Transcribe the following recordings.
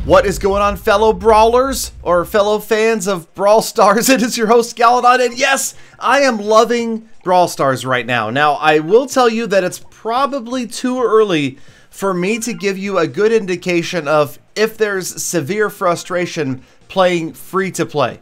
What is going on, fellow brawlers or fellow fans of Brawl Stars? It is your host, Galadon, and yes, I am loving Brawl Stars right now. Now, I will tell you that it's probably too early for me to give you a good indication of if there's severe frustration playing free-to-play.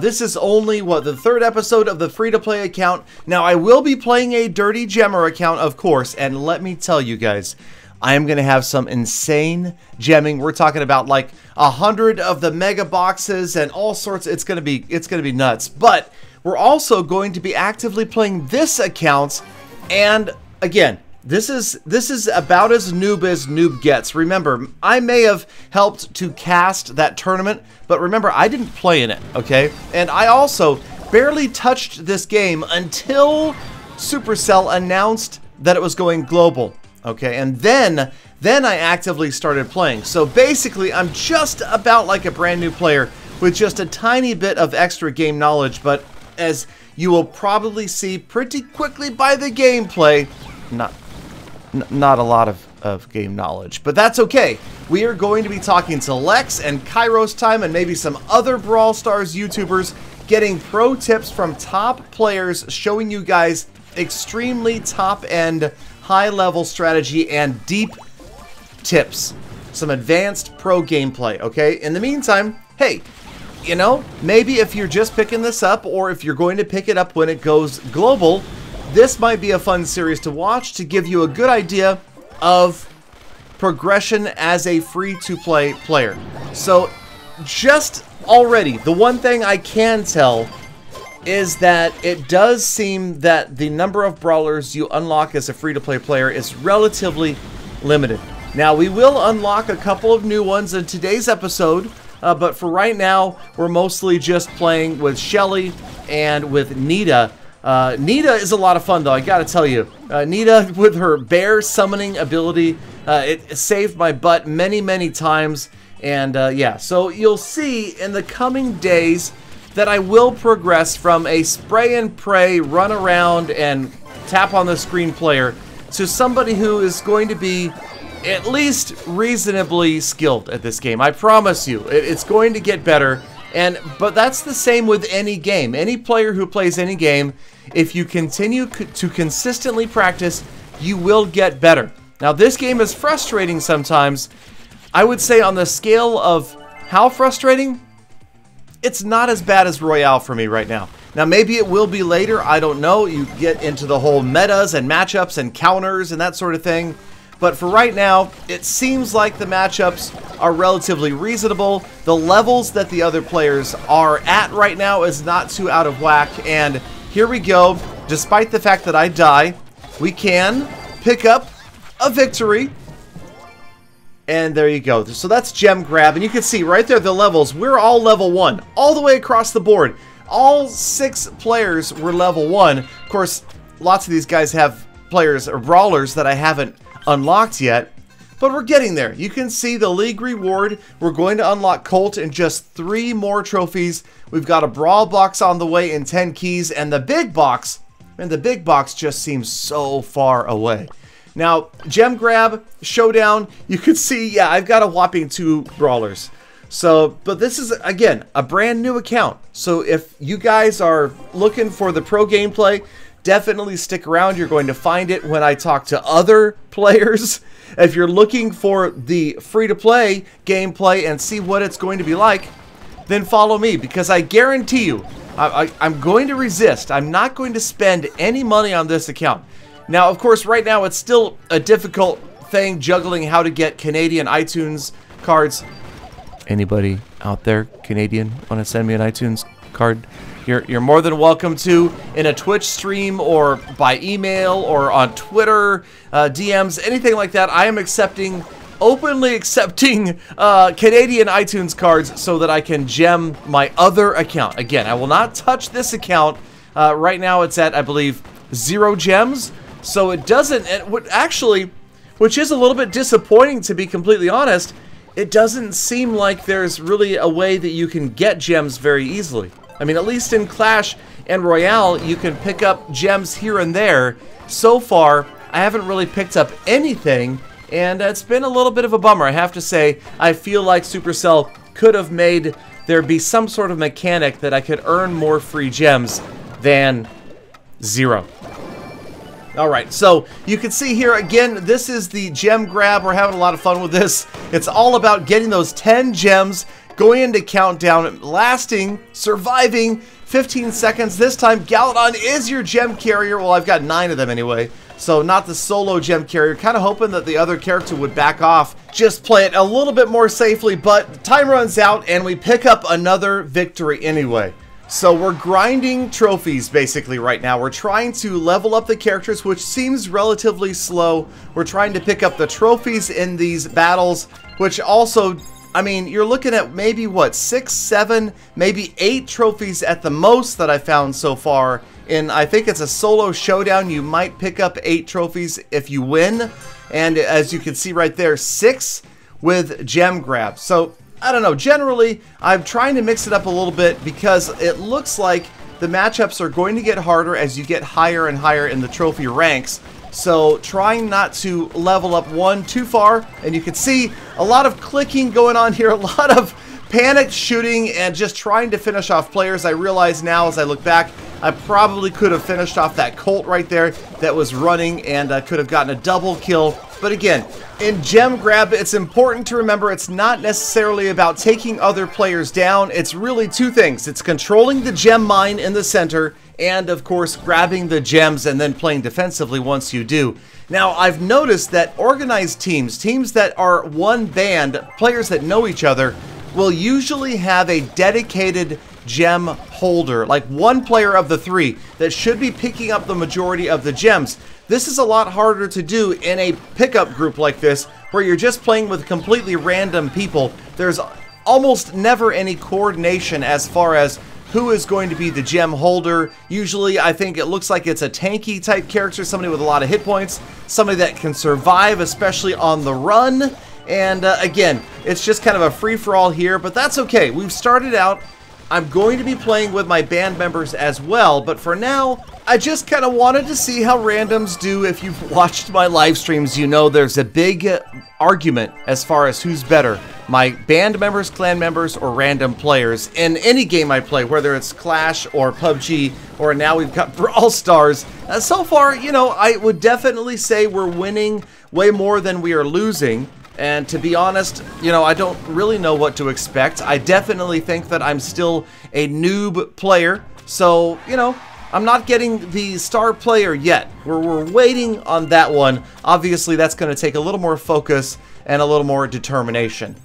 This is only, the third episode of the free-to-play account. Now, I will be playing a Dirty Gemmer account, of course, and let me tell you guys, I am going to have some insane gemming. We're talking about like 100 of the mega boxes and all sorts. It's going to be nuts. But we're also going to be actively playing this account. And again, this is about as noob gets. Remember, I may have helped to cast that tournament, but remember, I didn't play in it, okay? And I also barely touched this game until Supercell announced that it was going global. Okay, and then I actively started playing. So basically, I'm just about like a brand new player with just a tiny bit of extra game knowledge, but as you will probably see pretty quickly by the gameplay, not a lot of game knowledge, but that's okay. We are going to be talking to Lex and Kairos Time and maybe some other Brawl Stars YouTubers, getting pro tips from top players, showing you guys extremely top-end high-level strategy and deep tips, some advanced pro gameplay, okay? In the meantime, hey, you know, maybe if you're just picking this up or if you're going to pick it up when it goes global, this might be a fun series to watch to give you a good idea of progression as a free-to-play player. So, just already, the one thing I can tell is that it does seem that the number of brawlers you unlock as a free-to-play player is relatively limited. Now, we will unlock a couple of new ones in today's episode, but for right now, we're mostly just playing with Shelly and with Nita. Nita is a lot of fun, though, I gotta tell you. Nita, with her bear summoning ability, it saved my butt many times, and yeah, so you'll see in the coming days that I will progress from a spray and pray, run around and tap on the screen player to somebody who is going to be at least reasonably skilled at this game. I promise you, it's going to get better. But that's the same with any game. Any player who plays any game, if you continue to consistently practice, you will get better. Now, this game is frustrating sometimes. I would say on the scale of how frustrating, it's not as bad as Royale for me right now. Now, maybe it will be later. I don't know. You get into the whole metas and matchups and counters and that sort of thing. But for right now, it seems like the matchups are relatively reasonable. The levels that the other players are at right now is not too out of whack. And here we go. Despite the fact that I die, we can pick up a victory. And there you go. So that's gem grab. And you can see right there the levels. We're all level 1. All the way across the board. All 6 players were level 1. Of course, lots of these guys have players or brawlers that I haven't unlocked yet. But we're getting there. You can see the league reward. We're going to unlock Colt in just 3 more trophies. We've got a Brawl box on the way in 10 keys. And the big box, and the big box just seems so far away. Now, gem grab, Showdown, you can see, yeah, I've got a whopping 2 brawlers. So, but this is, again, a brand new account. So if you guys are looking for the pro gameplay, definitely stick around. You're going to find it when I talk to other players. If you're looking for the free-to-play gameplay and see what it's going to be like, then follow me, because I guarantee you, I'm going to resist. I'm not going to spend any money on this account. Now, of course, right now it's still a difficult thing juggling how to get Canadian iTunes cards. Anybody out there, Canadian, want to send me an iTunes card? You're more than welcome to in a Twitch stream or by email or on Twitter, DMs, anything like that. I am openly accepting Canadian iTunes cards so that I can gem my other account. Again, I will not touch this account. Right now it's at, I believe, 0 gems. So it doesn't, which is a little bit disappointing, to be completely honest, it doesn't seem like there's really a way that you can get gems very easily. I mean, at least in Clash and Royale, you can pick up gems here and there. So far, I haven't really picked up anything and it's been a little bit of a bummer, I have to say. I feel like Supercell could have made there be some sort of mechanic that I could earn more free gems than 0. Alright, so you can see here again, this is the gem grab. We're having a lot of fun with this. It's all about getting those 10 gems, going into countdown, lasting, surviving 15 seconds. This time, Galladon is your gem carrier. Well, I've got 9 of them anyway, so not the solo gem carrier. Kind of hoping that the other character would back off, just play it a little bit more safely, but time runs out and we pick up another victory anyway. So we're grinding trophies basically right now. We're trying to level up the characters, which seems relatively slow. We're trying to pick up the trophies in these battles, which also, I mean, you're looking at maybe, what, 6, 7, maybe 8 trophies at the most that I found so far. And I think it's a solo showdown. You might pick up 8 trophies if you win. And as you can see right there, 6 with gem grabs. So I don't know, generally, I'm trying to mix it up a little bit because it looks like the matchups are going to get harder as you get higher and higher in the trophy ranks. So trying not to level up one too far, and you can see a lot of clicking going on here, a lot of panicked shooting and just trying to finish off players. I realize now as I look back, I probably could have finished off that Colt right there that was running, and I could have gotten a double kill. But again, in gem grab, it's important to remember it's not necessarily about taking other players down. It's really 2 things. It's controlling the gem mine in the center, and of course grabbing the gems and then playing defensively once you do. Now, I've noticed that organized teams that are one band, players that know each other, will usually have a dedicated gem holder, like one player of the 3 that should be picking up the majority of the gems. This is a lot harder to do in a pickup group like this, where you're just playing with completely random people. There's almost never any coordination as far as who is going to be the gem holder. Usually, I think it looks like it's a tanky type character, somebody with a lot of hit points, somebody that can survive, especially on the run. And again, it's just kind of a free-for-all here, but that's okay. We've started out. I'm going to be playing with my band members as well, but for now, I just kind of wanted to see how randoms do. If you've watched my live streams, you know there's a big argument as far as who's better, my band members, clan members, or random players in any game I play, whether it's Clash or PUBG, or now we've got Brawl Stars. So far, you know, I would definitely say we're winning way more than we are losing. And to be honest, you know, I don't really know what to expect. I definitely think that I'm still a noob player. So, you know, I'm not getting the star player yet. We're waiting on that one. Obviously, that's going to take a little more focus and a little more determination.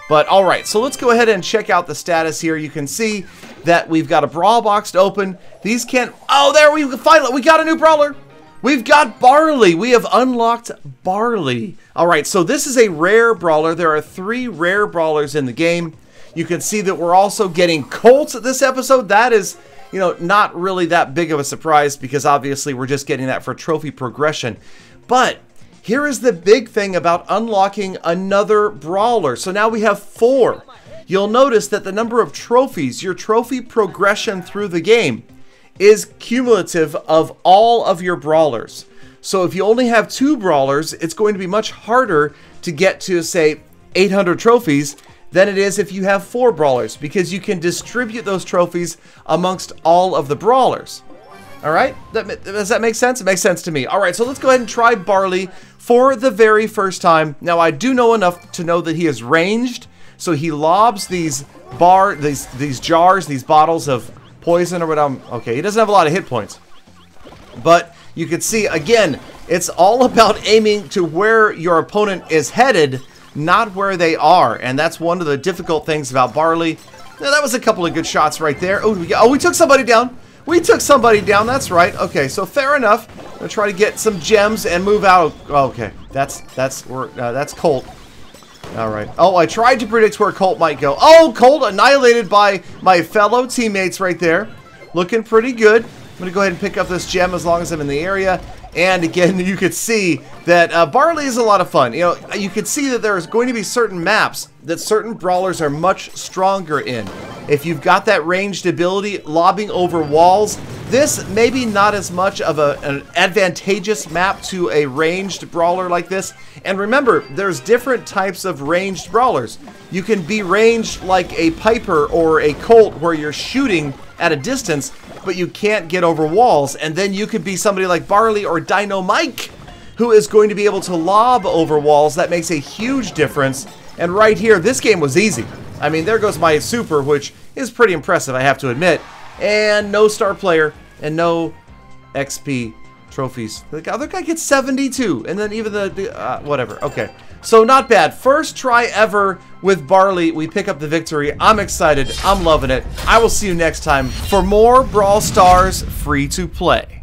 But alright, so let's go ahead and check out the status here. You can see that we've got a brawl box to open. These can't... Oh, there we finally... We got a new brawler! We've got Barley. We have unlocked Barley. All right, so this is a rare brawler. There are 3 rare brawlers in the game. You can see that we're also getting Colts this episode. That is, you know, not really that big of a surprise because obviously we're just getting that for trophy progression. But here is the big thing about unlocking another brawler. So now we have 4. You'll notice that the number of trophies, your trophy progression through the game, is cumulative of all of your brawlers. So if you only have 2 brawlers, it's going to be much harder to get to, say, 800 trophies than it is if you have 4 brawlers, because you can distribute those trophies amongst all of the brawlers. Alright? Does that make sense? It makes sense to me. Alright, so let's go ahead and try Barley for the very first time. Now, I do know enough to know that he is ranged, so he lobs these jars, these bottles of poison or whatever. Okay, he doesn't have a lot of hit points. But you can see, again, it's all about aiming to where your opponent is headed, not where they are. And that's one of the difficult things about Barley. Now, that was a couple of good shots right there. Oh, we took somebody down. We took somebody down, that's right. Okay, so fair enough. I'm gonna try to get some gems and move out. Okay, that's Colt. All right. Oh, I tried to predict where Colt might go. Oh, Colt annihilated by my fellow teammates right there. Looking pretty good. I'm going to go ahead and pick up this gem as long as I'm in the area. And again, you could see that Barley is a lot of fun. You know, you could see that there's going to be certain maps that certain brawlers are much stronger in. If you've got that ranged ability, lobbing over walls, this maybe not as much of an advantageous map to a ranged brawler like this. And remember, there's different types of ranged brawlers. You can be ranged like a Piper or a Colt where you're shooting at a distance, but you can't get over walls. And then you could be somebody like Barley or Dino Mike, who is going to be able to lob over walls. That makes a huge difference. And right here, this game was easy. I mean, there goes my super, which is pretty impressive, I have to admit. And no star player, and no XP trophies. The other guy gets 72, and then even the whatever. Okay, so not bad. First try ever with Barley. We pick up the victory. I'm excited. I'm loving it. I will see you next time for more Brawl Stars free to play.